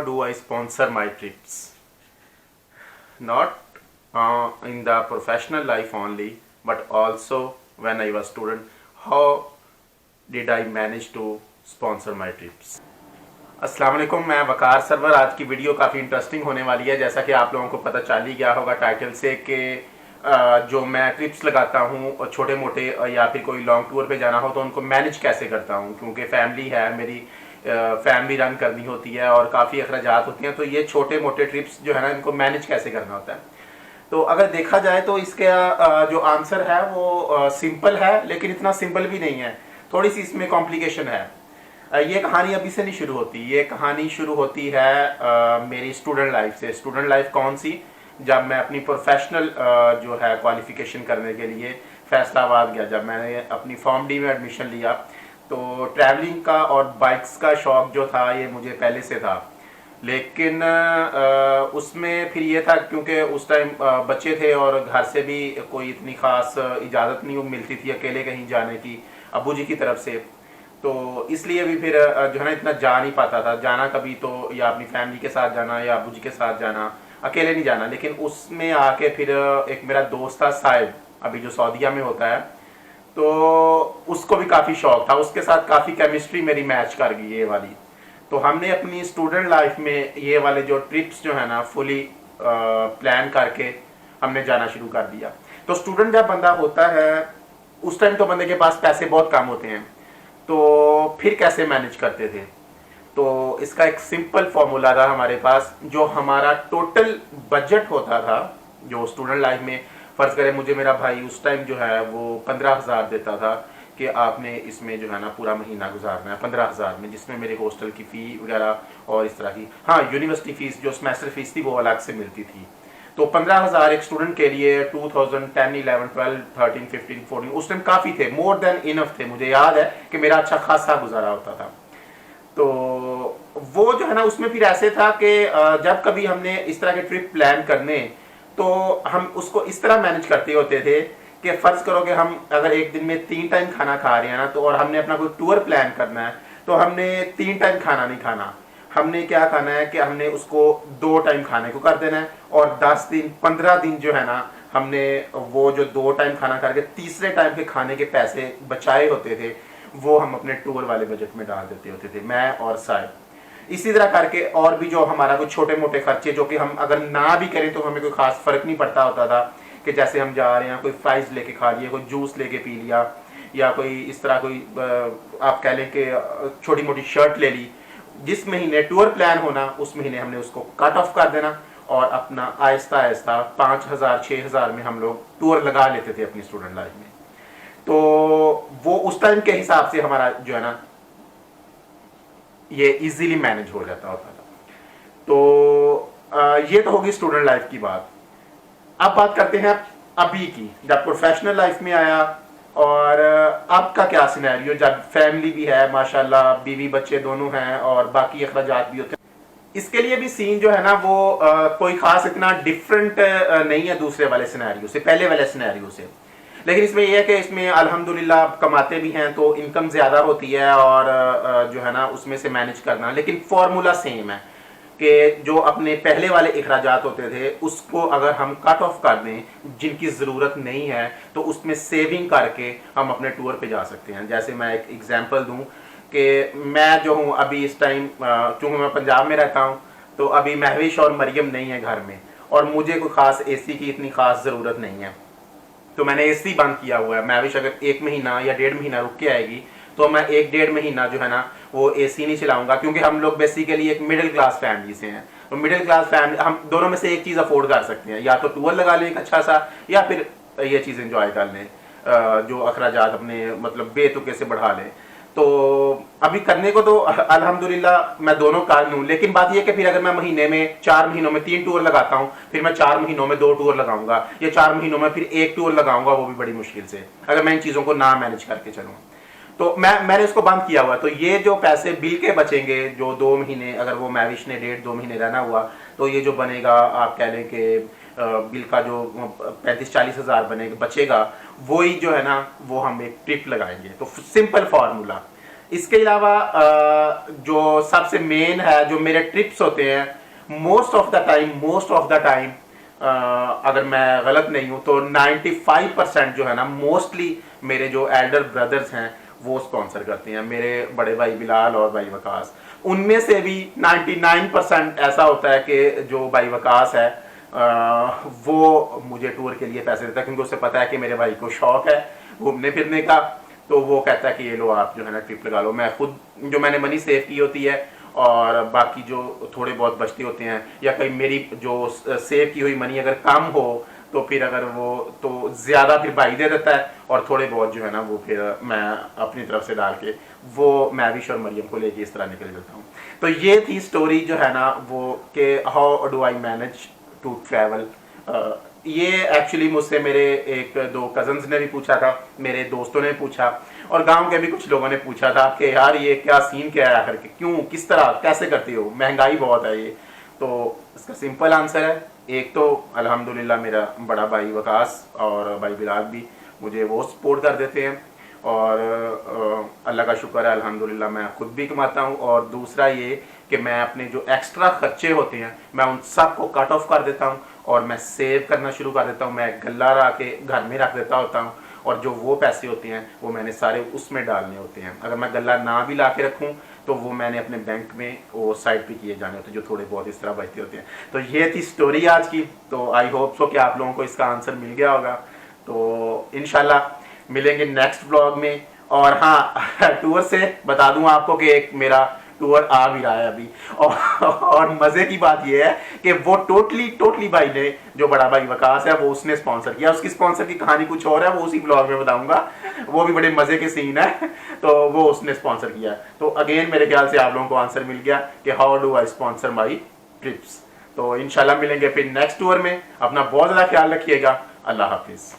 do I sponsor my trips? Not in the professional life only, but also when I was student. How did I manage to sponsor my trips? अस्सलाम वालेकुम, मैं वकार server. आज की video काफ़ी interesting होने वाली है। जैसा कि आप लोगों को पता चल ही गया होगा टाइटल से कि जो मैं ट्रिप्स लगाता हूँ और छोटे मोटे या फिर कोई लॉन्ग टूर पे जाना हो तो उनको मैनेज कैसे करता हूँ, क्योंकि फैमिली है मेरी, फैमिली रन करनी होती है और काफ़ी अखराजात होती हैं। तो ये छोटे मोटे ट्रिप्स जो है ना, इनको मैनेज कैसे करना होता है। तो अगर देखा जाए तो इसका जो आंसर है वो सिंपल है, लेकिन इतना सिंपल भी नहीं है, थोड़ी सी इसमें कॉम्प्लिकेशन है। ये कहानी अभी से नहीं शुरू होती, ये कहानी शुरू होती है मेरी स्टूडेंट लाइफ से। स्टूडेंट लाइफ कौन सी? जब मैं अपनी प्रोफेशनल जो है क्वालिफिकेशन करने के लिए फैसलाबाद गया, जब मैंने अपनी फॉर्म डी में एडमिशन लिया, तो ट्रैवलिंग का और बाइक्स का शौक़ जो था ये मुझे पहले से था। लेकिन उसमें फिर ये था क्योंकि उस टाइम बच्चे थे और घर से भी कोई इतनी ख़ास इजाज़त नहीं मिलती थी अकेले कहीं जाने की अब्बू जी की तरफ से। तो इसलिए भी फिर जो है ना इतना जा नहीं पाता था। जाना कभी तो या अपनी फैमिली के साथ जाना या अब्बू जी के साथ जाना, अकेले नहीं जाना। लेकिन उसमें आके फिर एक मेरा दोस्त था साहिब, अभी जो सऊदीया में होता है, तो उसको भी काफ़ी शौक था, उसके साथ काफ़ी केमिस्ट्री मेरी मैच कर गई ये वाली। तो हमने अपनी स्टूडेंट लाइफ में ये वाले जो ट्रिप्स जो है ना फुली प्लान करके हमने जाना शुरू कर दिया। तो स्टूडेंट जब बंदा होता है उस टाइम तो बंदे के पास पैसे बहुत कम होते हैं, तो फिर कैसे मैनेज करते थे? तो इसका एक सिंपल फॉर्मूला था हमारे पास। जो हमारा टोटल बजट होता था जो स्टूडेंट लाइफ में, फ़र्ज़ करें मुझे मेरा भाई उस टाइम जो है वो 15,000 देता था कि आपने इसमें जो है ना पूरा महीना गुजारना है 15,000 में, जिसमें मेरे हॉस्टल की फ़ी वगैरह और इस तरह की, हाँ यूनिवर्सिटी फ़ीस जो सेमेस्टर फ़ीस थी वो अलग से मिलती थी। तो 15,000 एक स्टूडेंट के लिए 2010, 11, 12, 13, 15, 14 उस टाइम काफ़ी थे, मोर देन इनफ थे। मुझे याद है कि मेरा अच्छा खासा गुजारा होता था। तो वो जो है ना उसमें फिर ऐसे था कि जब कभी हमने इस तरह के ट्रिप प्लान करने तो हम उसको इस तरह मैनेज करते होते थे कि फ़र्ज़ करो कि हम अगर एक दिन में 3 टाइम खाना खा रहे हैं ना, तो और हमने अपना कोई टूर प्लान करना है तो हमने 3 टाइम खाना नहीं खाना। हमने क्या खाना है कि हमने उसको 2 टाइम खाने को कर देना है, और 10 दिन 15 दिन जो है ना हमने वो जो 2 टाइम खाना करके तीसरे टाइम के खाने के पैसे बचाए होते थे वो हम अपने टूर वाले बजट में डाल देते होते थे, मैं और साहिब। इसी तरह करके और भी जो हमारा कोई छोटे मोटे खर्चे जो कि हम अगर ना भी करें तो हमें कोई खास फ़र्क नहीं पड़ता होता था, कि जैसे हम जा रहे हैं कोई फ्राइज़ लेके खा लिए, कोई जूस लेके पी लिया, या कोई इस तरह कोई आप कह लें कि छोटी मोटी शर्ट ले ली। जिस महीने टूर प्लान होना उस महीने हमने उसको कट ऑफ कर देना और अपना आहिस्ता आहिस्ता 5,000 6,000 में हम लोग टूर लगा लेते थे अपनी स्टूडेंट लाइफ में। तो वो उस टाइम के हिसाब से हमारा जो है ना ये इजीली मैनेज हो जाता होता था। तो ये तो होगी स्टूडेंट लाइफ की बात। अब बात करते हैं अभी की, जब प्रोफेशनल लाइफ में आया और अब का क्या सिनेरियो, जब फैमिली भी है माशाल्लाह, बीवी बच्चे दोनों हैं और बाकी अखराजात भी होते हैं। इसके लिए भी सीन जो है ना वो कोई खास इतना डिफरेंट नहीं है दूसरे वाले सिनेरियो से, पहले वाले सिनेरियो से। लेकिन इसमें यह है कि इसमें अल्हम्दुलिल्लाह कमाते भी हैं तो इनकम ज़्यादा होती है और जो है ना उसमें से मैनेज करना, लेकिन फॉर्मूला सेम है कि जो अपने पहले वाले अखराजात होते थे उसको अगर हम कट ऑफ कर दें, जिनकी ज़रूरत नहीं है, तो उसमें सेविंग करके हम अपने टूर पे जा सकते हैं। जैसे मैं एक एग्जांपल दूं कि मैं जो हूं अभी इस टाइम, चूँकि मैं पंजाब में रहता हूं, तो अभी महविश और मरियम नहीं है घर में और मुझे कोई ख़ास एसी की इतनी ख़ास ज़रूरत नहीं है, तो मैंने एसी बंद किया हुआ है। महविश अगर 1 महीना या 1.5 महीना रुक के आएगी तो मैं 1-1.5 महीना जो है ना वो एसी नहीं चलाऊंगा, क्योंकि हम लोग बेसिकली एक मिडिल क्लास फैमिली से हैं। तो मिडिल क्लास फैमिली हम दोनों में से एक चीज़ अफोर्ड कर सकते हैं, या तो टूर लगा लें एक अच्छा सा, या फिर ये चीज़ इंजॉय कर लें, जो अखराजात अपने मतलब बेतुके से बढ़ा लें। तो अभी करने को तो अल्हम्दुलिल्लाह मैं दोनों कर लूँ, लेकिन बात यह कि फिर अगर मैं महीने में 4 महीनों में 3 टूर लगाता हूँ, फिर मैं 4 महीनों में 2 टूर लगाऊंगा, या 4 महीनों में फिर 1 टूर लगाऊंगा, वो भी बड़ी मुश्किल से, अगर मैं इन चीज़ों को ना मैनेज करके चलूँ। तो मैंने इसको बंद किया हुआ। तो ये जो पैसे बिल के बचेंगे, जो 2 महीने अगर वो महविश ने 1.5-2 महीने रहना हुआ, तो ये जो बनेगा आप कह लें कि बिल का जो 35-40 हज़ार बनेगा बचेगा, वही जो है ना वो हम एक ट्रिप लगाएंगे। तो सिंपल फार्मूला इसके अलावा जो सबसे मेन है, जो मेरे ट्रिप्स होते हैं, मोस्ट ऑफ द टाइम अगर मैं गलत नहीं हूँ तो 95% जो है ना, मोस्टली मेरे जो एल्डर ब्रदर्स हैं वो स्पॉन्सर करते हैं, मेरे बड़े भाई बिलाल और भाई वकास। उनमें से भी 99% ऐसा होता है कि जो भाई वकास है वो मुझे टूर के लिए पैसे देता है, क्योंकि उसे पता है कि मेरे भाई को शौक है घूमने फिरने का। तो वो कहता है कि ये लो आप जो है ना ट्रिप लगा लो। मैं खुद जो मैंने मनी सेव की होती है और बाकी जो थोड़े बहुत बचते होते हैं, या कहीं मेरी जो सेव की हुई मनी अगर कम हो तो फिर अगर वो तो ज़्यादा फिर भाई दे देता है, और थोड़े बहुत जो है ना वो फिर मैं अपनी तरफ से डाल के वो मैविश और मरियम को लेके इस तरह निकल जाता हूँ। तो ये थी स्टोरी जो है ना वो कि how do I manage to travel. ये एक्चुअली मुझसे मेरे एक दो कजन्स ने भी पूछा था, मेरे दोस्तों ने पूछा, और गांव के भी कुछ लोगों ने पूछा था कि यार ये क्या सीन क्या है आखिर के, क्यों, किस तरह, कैसे करती हो, महंगाई बहुत है ये। तो इसका सिंपल आंसर है, एक तो अल्हम्दुलिल्लाह मेरा बड़ा भाई वकास और भाई बिलाल भी मुझे वो सपोर्ट कर देते हैं, और अल्लाह का शुक्र है अल्हम्दुलिल्लाह मैं खुद भी कमाता हूँ। और दूसरा ये कि मैं अपने जो एक्स्ट्रा खर्चे होते हैं मैं उन सब को कट ऑफ कर देता हूँ और मैं सेव करना शुरू कर देता हूँ। मैं गल्ला ला के घर में रख देता होता हूँ, और जो वो पैसे होते हैं वो मैंने सारे उसमें डालने होते हैं। अगर मैं गल्ला ना भी ला के रखूँ तो वो मैंने अपने बैंक में वो साइड पे किए जाने होते हैं, जो थोड़े बहुत इस तरह बचते होते हैं। तो ये थी स्टोरी आज की। तो आई होप सो कि आप लोगों को इसका आंसर मिल गया होगा। तो इंशाल्लाह मिलेंगे नेक्स्ट ब्लॉग में। और हाँ, टूर से बता दूं आपको कि एक मेरा टूर आ भी रहा है अभी, और मजे की बात यह है कि वो टोटली भाई ने, जो बड़ा भाई वकास है, वो उसने स्पॉन्सर किया। उसकी स्पॉन्सर की कहानी कुछ और है, वो उसी ब्लॉग में बताऊंगा, वो भी बड़े मजे के सीन है। तो वो उसने स्पॉन्सर किया। तो अगेन मेरे ख्याल से आप लोगों को आंसर मिल गया कि how do I sponsor my trips. तो इंशाल्लाह मिलेंगे फिर नेक्स्ट टूर में। अपना बहुत ज्यादा ख्याल रखिएगा। अल्लाह हाफिज।